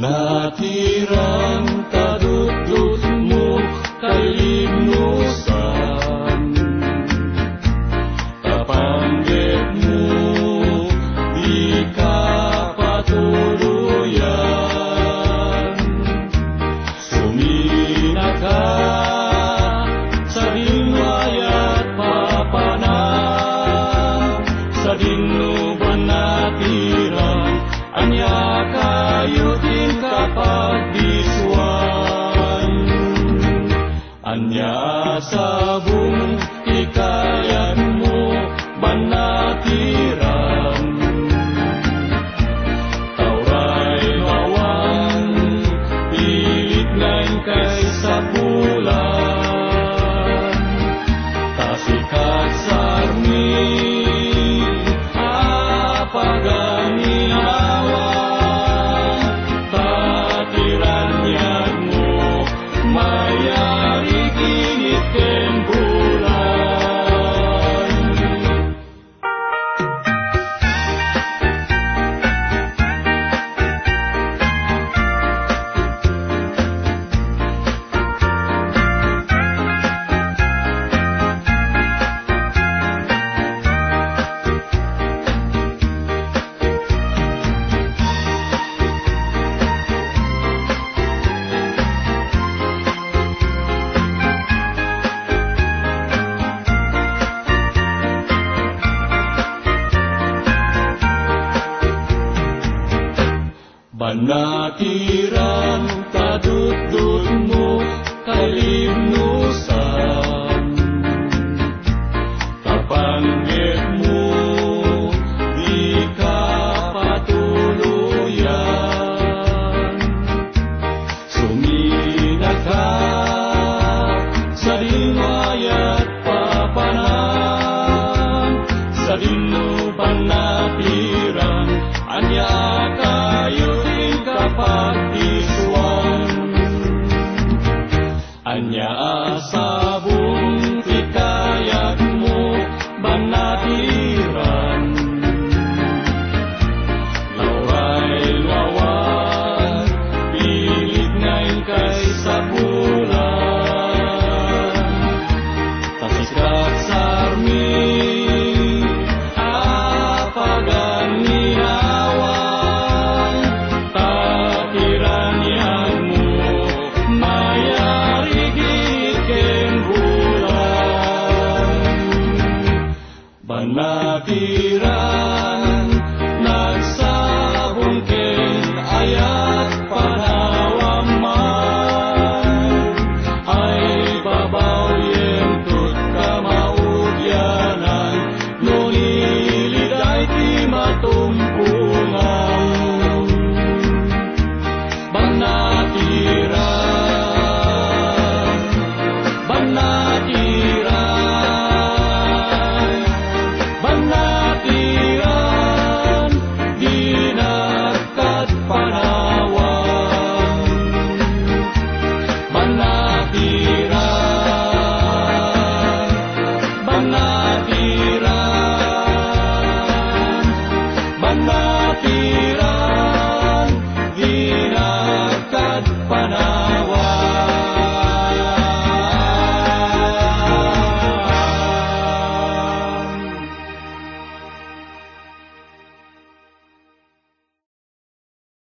Banatiran kadudutmu kalinusan, kapanggitmu di kapatuluyan. Sumina ka sa dinwayat papanan, sa dinu banatiran anya kayo din kapagdiswan. Anya sabong ikayan mo banatiran, tauray lawan pilit ngayon kay sa bulan. Tasikat sarmi apaganinawa, tatiranyan mo mayari ginit ken bulan. Banatiran kadudutmu kalinusan, kapanggitmu di kapatuluyan. Sumina ka sa dinwayat papanan, sa dinu banatiran anya kayo kapagdiswan. Anya sabong tikayat mo banatiran, lauray lawan pilit ngayon kay sa bulan. Tasikat sarmi apaganinawan, tatiranyan mo mayari ginit ken bulan. Banatiran nagsabong ken ayat panawaman, ay babaw yentut kamaudyanan, nuniliday ti matumpungan. Banatiran, banatiran, banatiran, di nakat panawan. Banatiran, banatiran, banatiran, di nakat panawan.